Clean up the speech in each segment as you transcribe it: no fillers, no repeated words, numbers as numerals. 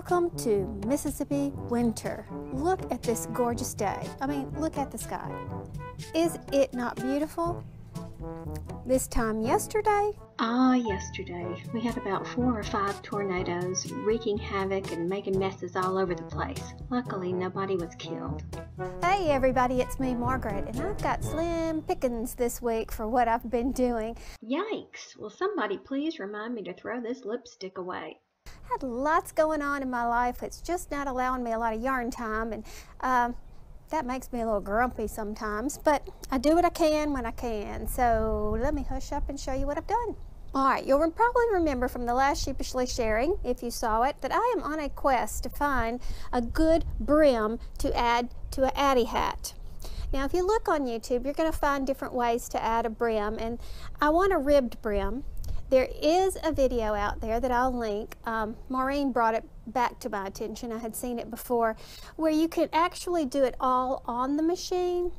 Welcome to Mississippi winter. Look at this gorgeous day. I mean, look at the sky. Is it not beautiful? This time yesterday? Yesterday. We had about 4 or 5 tornadoes wreaking havoc and making messes all over the place. Luckily, nobody was killed. Hey everybody, it's me, Margaret, and I've got slim pickings this week for what I've been doing. Yikes! Will somebody please remind me to throw this lipstick away? Had lots going on in my life. It's just not allowing me a lot of yarn time, and that makes me a little grumpy sometimes, but I do what I can when I can. So let me hush up and show you what I've done. All right, you'll probably remember from the last Sheepishly Sharing, if you saw it, that I am on a quest to find a good brim to add to an Addie hat. Now, if you look on YouTube, you're going to find different ways to add a brim, and I want a ribbed brim. There is a video out there that I'll link. Maureen brought it back to my attention. I had seen it before, where you can actually do it all on the machine.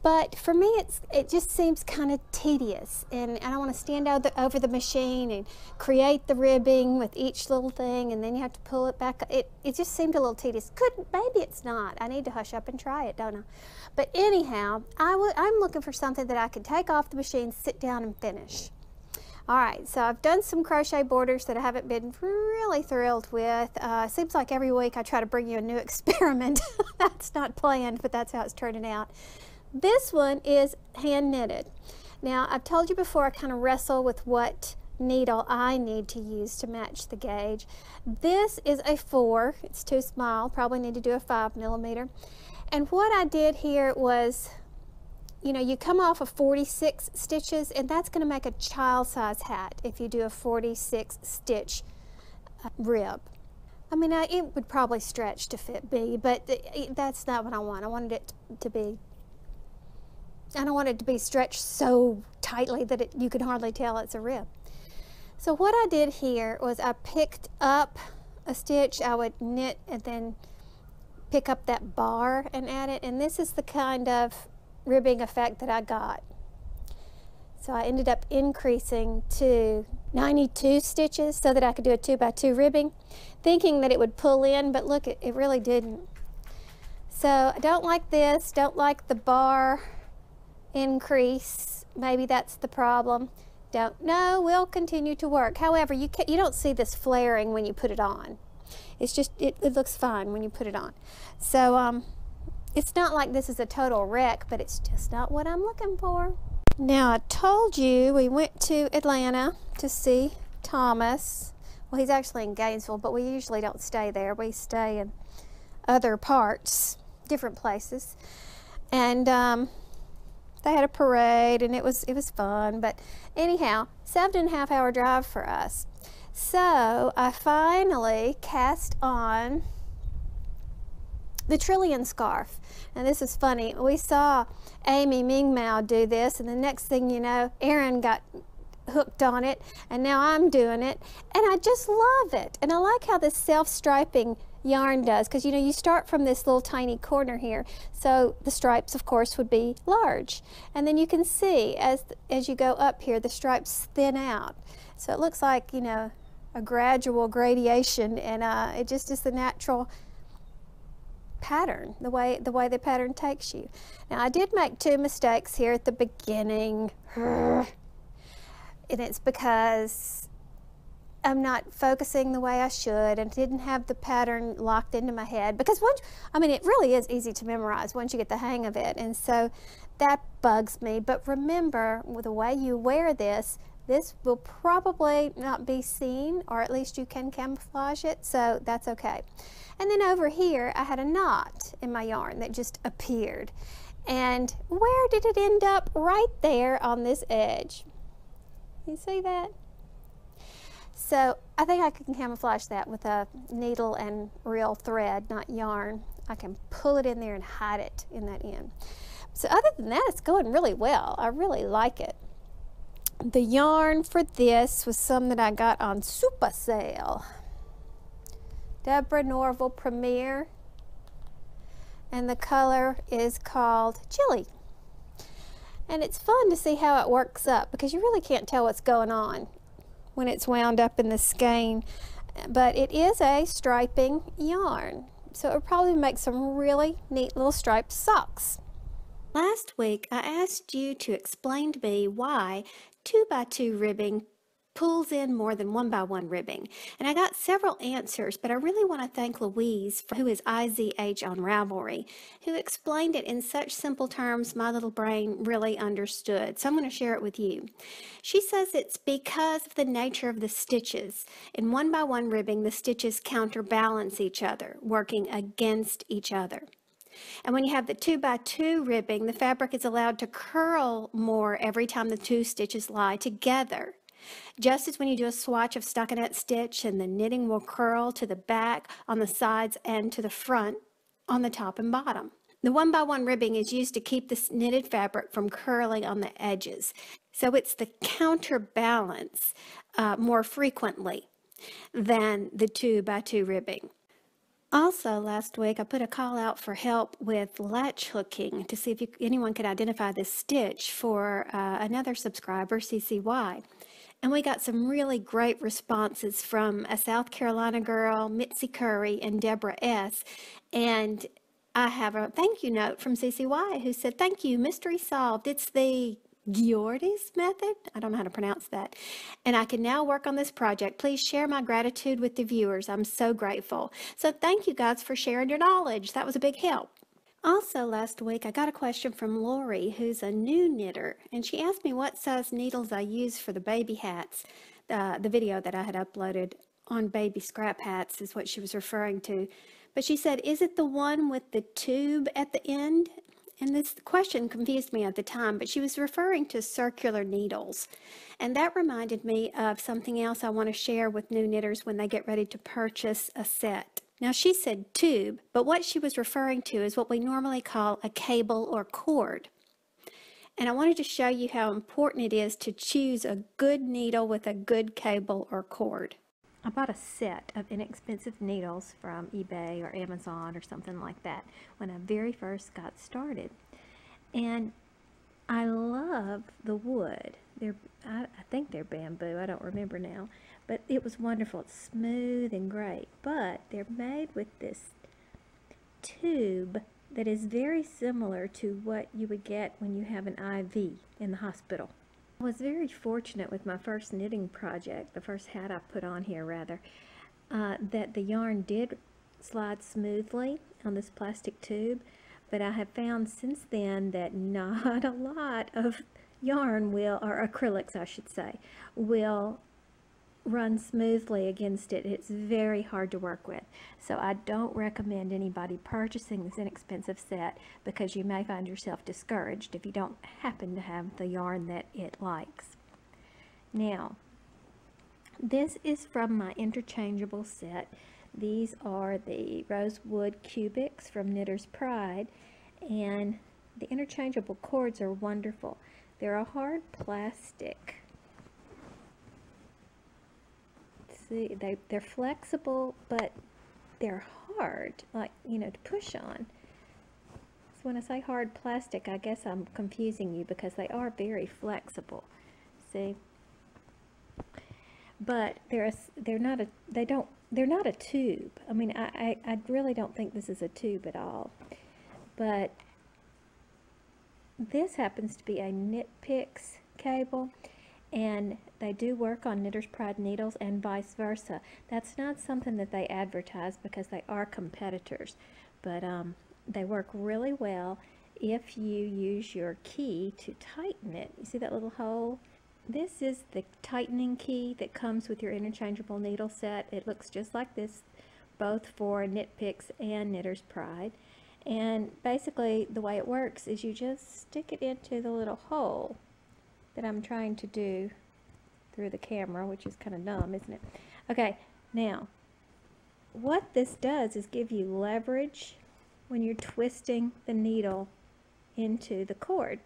But for me, it just seems kind of tedious, and I don't want to stand over the machine and create the ribbing with each little thing, and then you have to pull it back. It just seemed a little tedious. Maybe it's not. I need to hush up and try it, don't I? But anyhow, I'm looking for something that I can take off the machine, sit down, and finish. All right, so I've done some crochet borders that I haven't been really thrilled with. Seems like every week I try to bring you a new experiment. That's not planned, but that's how it's turning out. This one is hand knitted. Now, I've told you before I kind of wrestle with what needle I need to use to match the gauge. This is a 4. It's too small. Probably need to do a 5mm. And what I did here was, you know, you come off of 46 stitches, and that's going to make a child size hat if you do a 46 stitch rib. I mean, it would probably stretch to fit B, but that's not what I want. I wanted it to be, I don't want it to be stretched so tightly that you can hardly tell it's a rib. So what I did here was I picked up a stitch. I would knit and then pick up that bar and add it, and this is the kind of ribbing effect that I got. So I ended up increasing to 92 stitches so that I could do a 2x2 ribbing, thinking that it would pull in, but look, it really didn't. So I don't like this, don't like the bar increase. Maybe that's the problem. Don't know, we'll continue to work. However, you don't see this flaring when you put it on. It's just, it looks fine when you put it on. So it's not like this is a total wreck, but it's just not what I'm looking for. Now, I told you we went to Atlanta to see Thomas. Well, he's actually in Gainesville, but we usually don't stay there. We stay in other parts, different places. And they had a parade, and it was fun. But anyhow, 7.5 hour drive for us. So I finally cast on the Trillian Scarf. And this is funny. We saw Amy Ming Mao do this, and the next thing you know, Erin got hooked on it, and now I'm doing it, and I just love it. And I like how this self-striping yarn does, because you know, you start from this little tiny corner here, so the stripes of course would be large, and then you can see as you go up here, the stripes thin out, so it looks like, you know, a gradual gradation, and it just is the natural pattern, the way the pattern takes you. Now, I did make 2 mistakes here at the beginning, and it's because I'm not focusing the way I should and didn't have the pattern locked into my head, because I mean, it really is easy to memorize once you get the hang of it, and so that bugs me. But remember, with the way you wear this will probably not be seen, or at least you can camouflage it, so that's okay. And then over here, I had a knot in my yarn that just appeared. And where did it end up? Right there on this edge. You see that? So I think I can camouflage that with a needle and real thread, not yarn. I can pull it in there and hide it in that end. So other than that, it's going really well. I really like it. The yarn for this was some that I got on super sale. Deborah Norville Premier, and the color is called Chili. And it's fun to see how it works up, because you really can't tell what's going on when it's wound up in the skein. but it is a striping yarn. So it would probably make some really neat little striped socks. Last week, I asked you to explain to me why 2x2 ribbing pulls in more than 1x1 ribbing. And I got several answers, but I really want to thank Louise, who is IZH on Ravelry, who explained it in such simple terms my little brain really understood. So I'm going to share it with you. She says it's because of the nature of the stitches. In 1x1 ribbing, the stitches counterbalance each other, working against each other. And when you have the 2x2 ribbing, the fabric is allowed to curl more every time the two stitches lie together. Just as when you do a swatch of stockinette stitch and the knitting will curl to the back, on the sides, and to the front on the top and bottom. The 1x1 ribbing is used to keep the knitted fabric from curling on the edges. So it's the counterbalance more frequently than the 2x2 ribbing. Also, last week, I put a call out for help with latch hooking to see if anyone could identify this stitch for another subscriber, CCY. And we got some really great responses from a South Carolina girl, Mitzi Curry, and Deborah S. And I have a thank you note from CCY who said, "Thank you, mystery solved. It's the Giordes method." I don't know how to pronounce that. "And I can now work on this project. Please share my gratitude with the viewers. I'm so grateful." So thank you guys for sharing your knowledge. That was a big help. Also last week I got a question from Lori, who's a new knitter, and she asked me what size needles I use for the baby hats. The video that I had uploaded on baby scrap hats is what she was referring to. But she said, "Is it the one with the tube at the end?" And this question confused me at the time, but she was referring to circular needles. And that reminded me of something else I want to share with new knitters when they get ready to purchase a set. Now she said tube, but what she was referring to is what we normally call a cable or cord. And I wanted to show you how important it is to choose a good needle with a good cable or cord. I bought a set of inexpensive needles from eBay or Amazon or something like that when I very first got started. And I love the wood. I think they're bamboo, I don't remember now. But it was wonderful. It's smooth and great. But they're made with this tube that is very similar to what you would get when you have an IV in the hospital. I was very fortunate with my first knitting project, the first hat I put on here rather, that the yarn did slide smoothly on this plastic tube, but I have found since then that not a lot of yarn will, or acrylics I should say, will run smoothly against it. It's very hard to work with. So I don't recommend anybody purchasing this inexpensive set because you may find yourself discouraged if you don't happen to have the yarn that it likes. Now, this is from my interchangeable set. These are the Rosewood Cubics from Knitter's Pride, and the interchangeable cords are wonderful. They're a hard plastic. See, they're flexible, but they're hard, like, you know, to push on. So when I say hard plastic, I guess I'm confusing you because they are very flexible. See? But they're not a tube. I mean, I really don't think this is a tube at all. But this happens to be a Knit Picks cable, and they do work on Knitter's Pride needles and vice versa. That's not something that they advertise because they are competitors, but they work really well if you use your key to tighten it. You see that little hole? This is the tightening key that comes with your interchangeable needle set. It looks just like this, both for Knit Picks and Knitter's Pride. And basically the way it works is you just stick it into the little hole that I'm trying to do through the camera, which is kind of dumb, isn't it? Okay, now what this does is give you leverage when you're twisting the needle into the cord,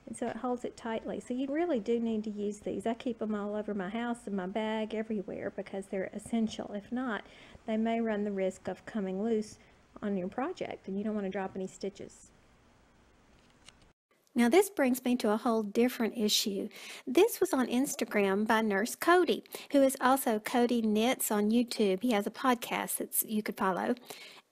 and so it holds it tightly. So you really do need to use these. I keep them all over my house, in my bag, everywhere, because they're essential. If not, they may run the risk of coming loose on your project, and you don't want to drop any stitches. Now this brings me to a whole different issue. This was on Instagram by Nurse Cody, who is also Cody Knits on YouTube. He has a podcast that you could follow.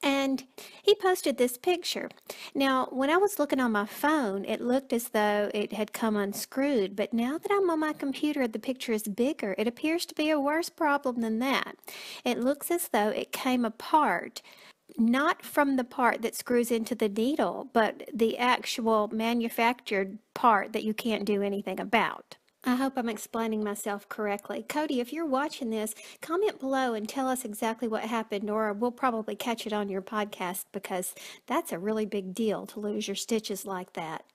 And he posted this picture. Now, when I was looking on my phone, it looked as though it had come unscrewed. But now that I'm on my computer, the picture is bigger. It appears to be a worse problem than that. It looks as though it came apart, not from the part that screws into the needle, but the actual manufactured part that you can't do anything about. I hope I'm explaining myself correctly. Cody, if you're watching this, comment below and tell us exactly what happened, or we'll probably catch it on your podcast, because that's a really big deal to lose your stitches like that.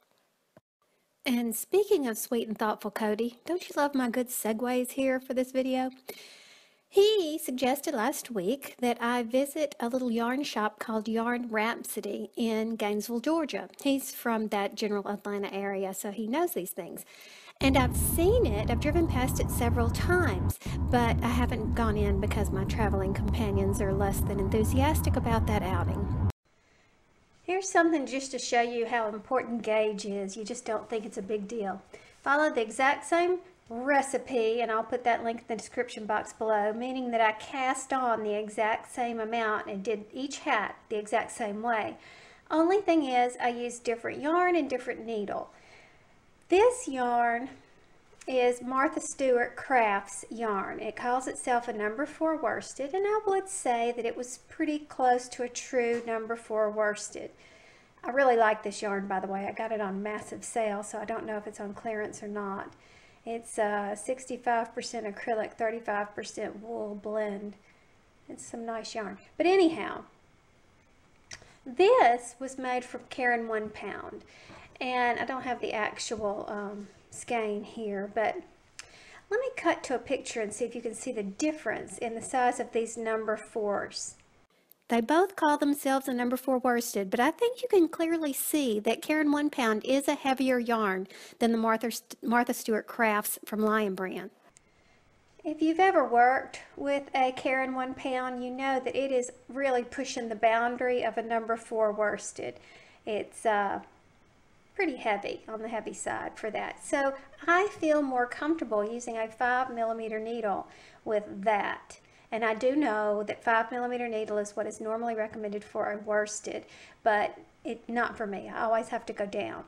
And speaking of sweet and thoughtful Cody, don't you love my good segues here for this video? He suggested last week that I visit a little yarn shop called Yarn Rhapsody in Gainesville, Georgia. He's from that general Atlanta area, so he knows these things. And I've seen it, I've driven past it several times, but I haven't gone in because my traveling companions are less than enthusiastic about that outing. Here's something just to show you how important gauge is. You just don't think it's a big deal. Follow the exact same recipe, and I'll put that link in the description box below, meaning that I cast on the exact same amount and did each hat the exact same way. Only thing is, I used different yarn and different needle. This yarn is Martha Stewart Crafts yarn. It calls itself a number 4 worsted, and I would say that it was pretty close to a true number 4 worsted. I really like this yarn, by the way. I got it on massive sale, so I don't know if it's on clearance or not. It's 65% acrylic, 35% wool blend. It's some nice yarn. But anyhow, this was made from Caron 1 pound. And I don't have the actual skein here, but let me cut to a picture and see if you can see the difference in the size of these number 4s. They both call themselves a number 4 worsted, but I think you can clearly see that Caron 1 pound is a heavier yarn than the Martha Stewart Crafts from Lion Brand. If you've ever worked with a Caron 1 pound, you know that it is really pushing the boundary of a number 4 worsted. It's pretty heavy, on the heavy side for that. So I feel more comfortable using a 5mm needle with that. And I do know that 5mm needle is what is normally recommended for a worsted, but not for me. I always have to go down.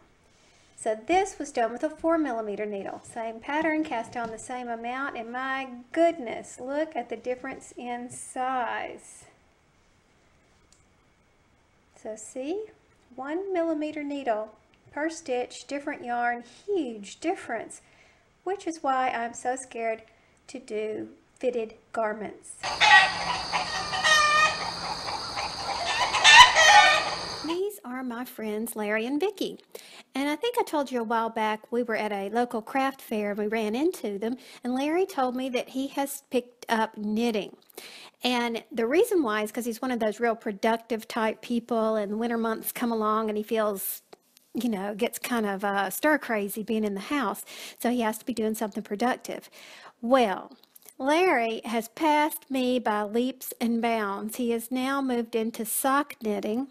So this was done with a 4mm needle. Same pattern, cast on the same amount, and my goodness, look at the difference in size. So see, 1mm needle per stitch, different yarn, huge difference, which is why I'm so scared to do fitted garments. These are my friends Larry and Vicky, and I think I told you a while back we were at a local craft fair and we ran into them, and Larry told me that he has picked up knitting. And the reason why is because he's one of those real productive type people, and the winter months come along and he feels, you know, gets kind of stir crazy being in the house, so he has to be doing something productive. Well, Larry has passed me by leaps and bounds. He has now moved into sock knitting,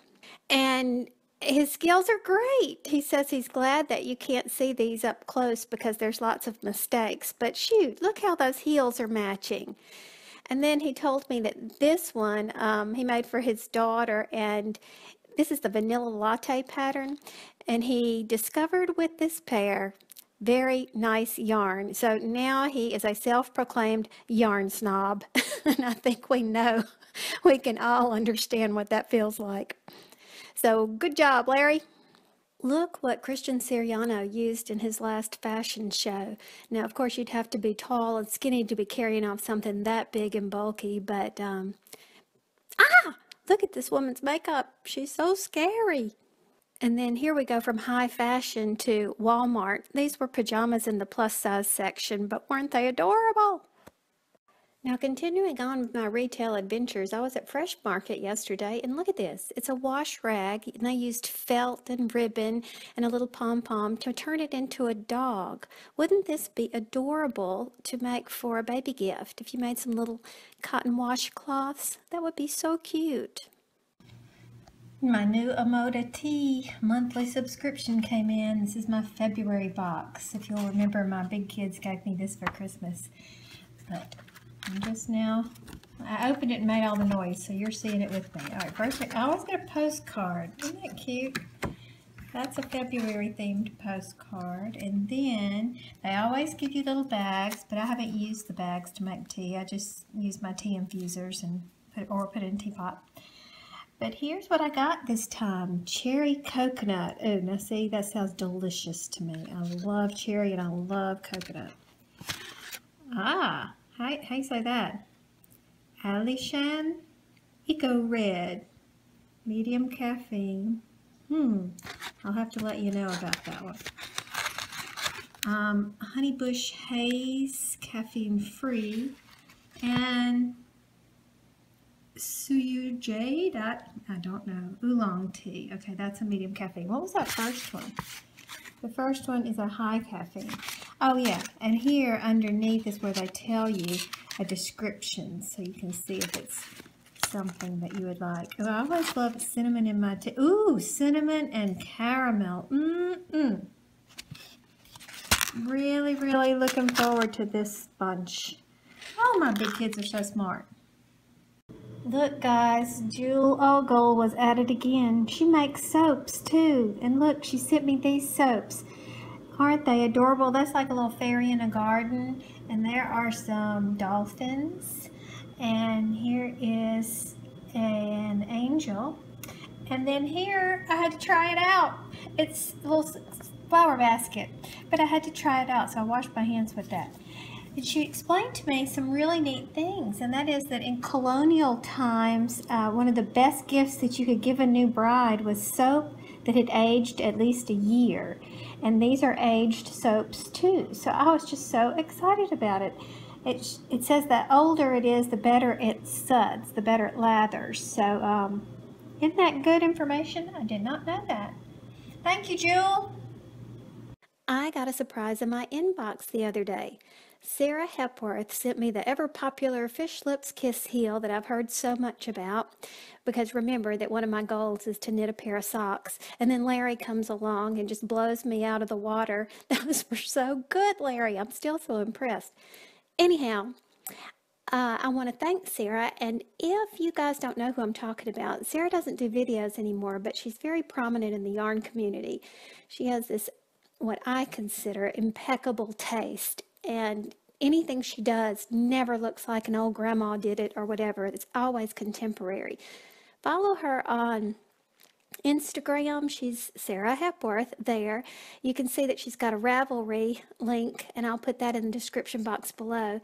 and his skills are great. He says he's glad that you can't see these up close because there's lots of mistakes, but shoot, look how those heels are matching. And then he told me that this one he made for his daughter, and this is the vanilla latte pattern, and he discovered with this pair very nice yarn. So now he is a self-proclaimed yarn snob, and I think we know, we can all understand what that feels like. So good job, Larry. Look what Christian Siriano used in his last fashion show. Now, of course, you'd have to be tall and skinny to be carrying off something that big and bulky, but look at this woman's makeup. She's so scary. And then here we go from high fashion to Walmart. These were pajamas in the plus size section, but weren't they adorable? Now, continuing on with my retail adventures, I was at Fresh Market yesterday, and look at this. It's a wash rag, and they used felt and ribbon and a little pom-pom to turn it into a dog. Wouldn't this be adorable to make for a baby gift? If you made some little cotton washcloths, that would be so cute. My new Emotive monthly subscription came in. This is my February box. If you'll remember, my big kids gave me this for Christmas. But I'm just now, I opened it and made all the noise, so you're seeing it with me. All right, first I always get a postcard. Isn't that cute? That's a February themed postcard. And then they always give you little bags, but I haven't used the bags to make tea. I just use my tea infusers and put it in a teapot. But here's what I got this time. Cherry coconut. Oh, now see, that sounds delicious to me. I love cherry and I love coconut. Ah, how you say that? Alishan Eco Red. Medium caffeine. I'll have to let you know about that one. Honeybush Haze, caffeine free. And Suyu Jade, I don't know, oolong tea. Okay, that's a medium caffeine. What was that first one? The first one is a high caffeine. Oh yeah, and here underneath is where they tell you a description, so you can see if it's something that you would like. Oh, I always love cinnamon in my tea. Ooh, cinnamon and caramel. Really, really looking forward to this bunch. Oh, my big kids are so smart. Look guys, Jewel Ogle was at it again. She makes soaps too. And look, she sent me these soaps. Aren't they adorable? That's like a little fairy in a garden. And there are some dolphins. And here is an angel. And then here, I had to try it out. It's a little flower basket. But I had to try it out, so I washed my hands with that. And she explained to me some really neat things, and that is that in colonial times, one of the best gifts that you could give a new bride was soap that had aged at least a year. And these are aged soaps too. So I was just so excited about it. It says that older it is, the better it suds, the better it lathers. So isn't that good information? I did not know that. Thank you, Jewel. I got a surprise in my inbox the other day. Sarah Hepworth sent me the ever-popular Fish Lips Kiss heel that I've heard so much about, because remember that one of my goals is to knit a pair of socks, and then Larry comes along and just blows me out of the water. Those were so good, Larry. I'm still so impressed. Anyhow, I want to thank Sarah, and if you guys don't know who I'm talking about, Sarah doesn't do videos anymore, but she's very prominent in the yarn community. She has this, what I consider, impeccable taste, and anything she does never looks like an old grandma did it or whatever. It's always contemporary. Follow her on Instagram. She's Sarah Hepworth there. You can see that she's got a Ravelry link, and I'll put that in the description box below.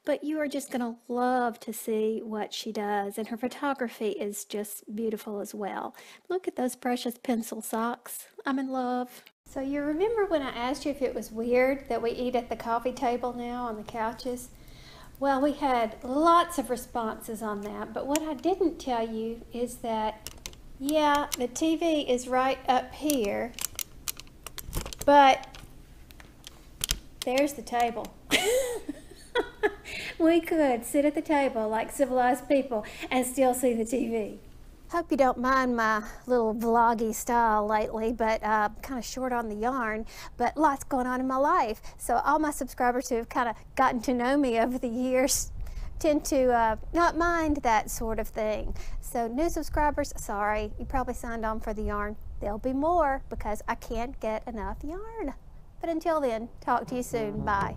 But you are just going to love to see what she does, and her photography is just beautiful as well. Look at those precious pencil socks. I'm in love. So you remember when I asked you if it was weird that we eat at the coffee table now on the couches? Well, we had lots of responses on that, but what I didn't tell you is that, yeah, the TV is right up here, but there's the table. We could sit at the table like civilized people and still see the TV. Hope you don't mind my little vloggy style lately, but kind of short on the yarn, but lots going on in my life. So all my subscribers who have kind of gotten to know me over the years tend to not mind that sort of thing. So new subscribers, sorry, you probably signed on for the yarn. There'll be more because I can't get enough yarn. But until then, talk to you soon. Bye.